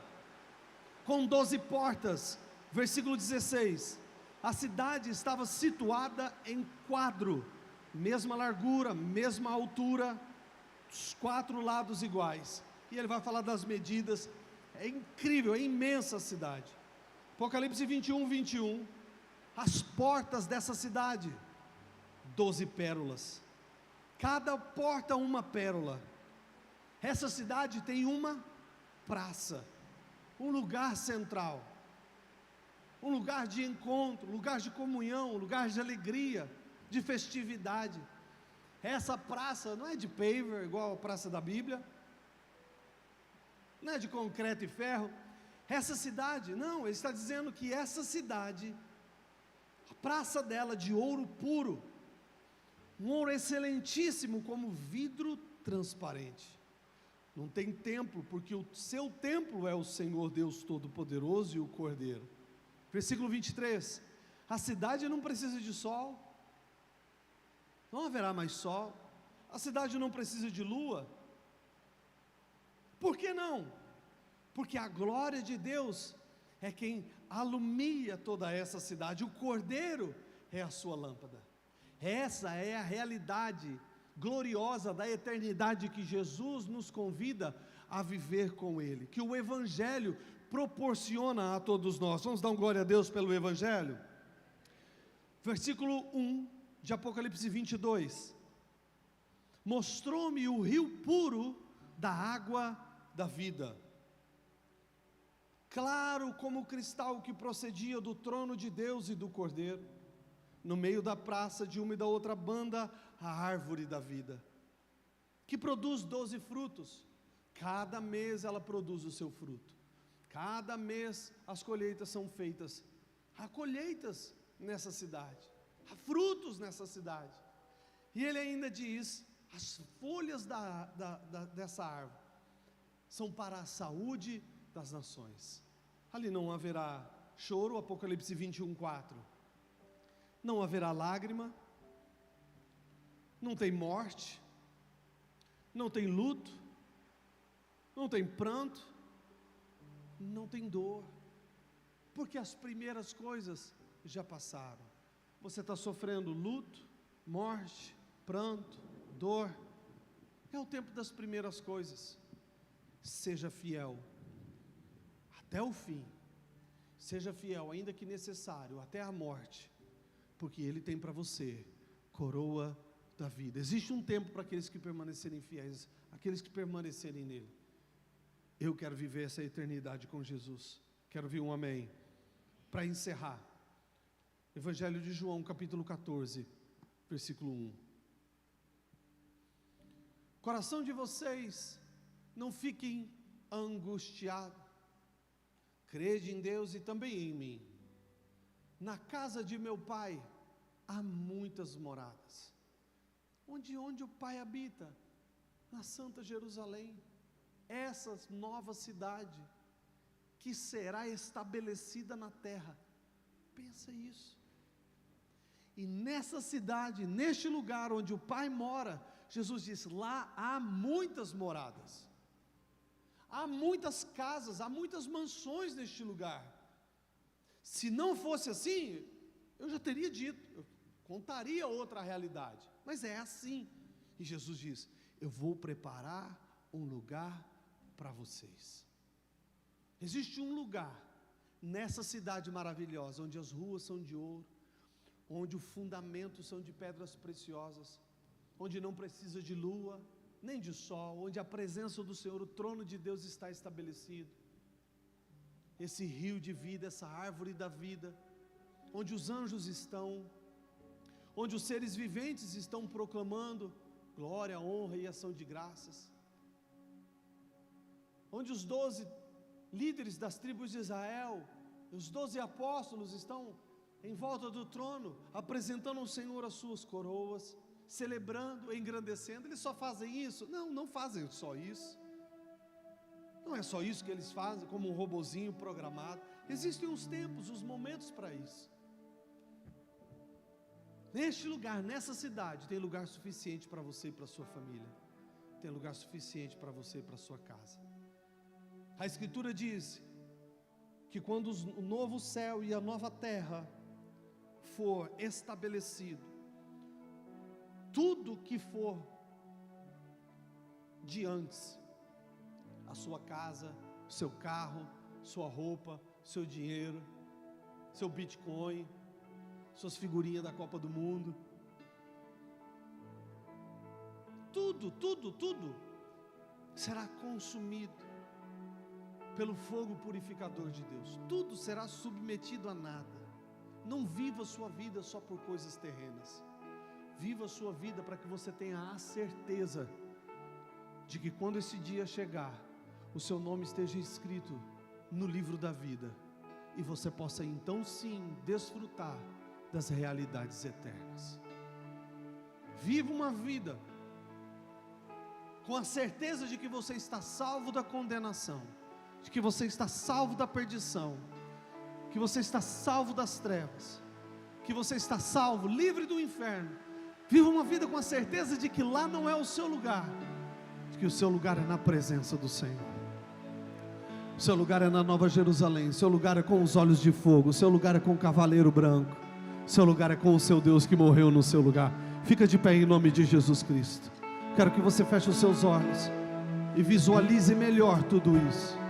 com 12 portas. Versículo 16. A cidade estava situada em quadro, mesma largura, mesma altura, os 4 lados iguais. E ele vai falar das medidas. É incrível, é imensa a cidade. Apocalipse 21, 21. As portas dessa cidade, 12 pérolas, cada porta uma pérola. Essa cidade tem uma praça, um lugar central, um lugar de encontro, lugar de comunhão, lugar de alegria, de festividade. Essa praça não é de paver, igual a praça da Bíblia, não é de concreto e ferro. Essa cidade, não, ele está dizendo que essa cidade, a praça dela de ouro puro, um ouro excelentíssimo como vidro transparente. Não tem templo, porque o seu templo é o Senhor Deus Todo-Poderoso e o Cordeiro. Versículo 23. A cidade não precisa de sol, não haverá mais sol. A cidade não precisa de lua. Por que não? Porque a glória de Deus é quem alumia toda essa cidade. O Cordeiro é a sua lâmpada. Essa é a realidade gloriosa da eternidade que Jesus nos convida a viver com Ele, que o Evangelho proporciona a todos nós. Vamos dar um glória a Deus pelo Evangelho? Versículo 1 de Apocalipse 22. Mostrou-me o rio puro da água da vida, claro como cristal, que procedia do trono de Deus e do Cordeiro. No meio da praça, de uma e da outra banda, a árvore da vida, que produz 12 frutos. Cada mês ela produz o seu fruto. Cada mês as colheitas são feitas. Há colheitas nessa cidade, há frutos nessa cidade. E ele ainda diz: as folhas dessa árvore são para a saúde das nações. Ali não haverá choro, Apocalipse 21, 4. Não haverá lágrima, não tem morte, não tem luto, não tem pranto, não tem dor, porque as primeiras coisas já passaram. Você está sofrendo luto, morte, pranto, dor, é o tempo das primeiras coisas. Seja fiel até o fim, seja fiel, ainda que necessário, até a morte, porque Ele tem para você coroa da vida. Existe um tempo para aqueles que permanecerem fiéis, aqueles que permanecerem nele. Eu quero viver essa eternidade com Jesus. Quero ouvir um amém. Para encerrar, Evangelho de João, capítulo 14, versículo 1. Coração de vocês, não fiquem angustiados. Crede em Deus e também em mim. Na casa de meu Pai há muitas moradas. Onde o Pai habita? Na Santa Jerusalém. Essa nova cidade que será estabelecida na terra. Pensa isso. E nessa cidade, neste lugar onde o Pai mora, Jesus disse: lá há muitas moradas. Há muitas casas, há muitas mansões neste lugar. Se não fosse assim, eu já teria dito, eu contaria outra realidade, mas é assim. E Jesus diz: eu vou preparar um lugar para vocês. Existe um lugar nessa cidade maravilhosa, onde as ruas são de ouro, onde os fundamentos são de pedras preciosas, onde não precisa de lua, nem de sol, onde a presença do Senhor, o trono de Deus está estabelecido. Esse rio de vida, essa árvore da vida, onde os anjos estão, onde os seres viventes estão proclamando glória, honra e ação de graças, onde os 12 líderes das tribos de Israel, os 12 apóstolos estão em volta do trono, apresentando ao Senhor as suas coroas, celebrando, engrandecendo. Eles só fazem isso? Não, não fazem só isso. Não é só isso que eles fazem, como um robozinho programado. Existem os tempos, os momentos para isso. Neste lugar, nessa cidade, tem lugar suficiente para você e para sua família. Tem lugar suficiente para você e para sua casa. A Escritura diz que quando o novo céu e a nova terra for estabelecido, tudo que for de antes, a sua casa, seu carro, sua roupa, seu dinheiro, seu Bitcoin, suas figurinhas da Copa do Mundo, tudo será consumido pelo fogo purificador de Deus. Tudo será submetido a nada. Não viva a sua vida só por coisas terrenas. Viva a sua vida para que você tenha a certeza de que quando esse dia chegar, o seu nome esteja escrito no livro da vida, e você possa então sim desfrutar das realidades eternas. Viva uma vida com a certeza de que você está salvo da condenação, de que você está salvo da perdição, que você está salvo das trevas, que você está salvo, livre do inferno. Viva uma vida com a certeza de que lá não é o seu lugar, de que o seu lugar é na presença do Senhor. O seu lugar é na Nova Jerusalém, o seu lugar é com os olhos de fogo, o seu lugar é com o cavaleiro branco, o seu lugar é com o seu Deus que morreu no seu lugar. Fica de pé em nome de Jesus Cristo. Quero que você feche os seus olhos e visualize melhor tudo isso.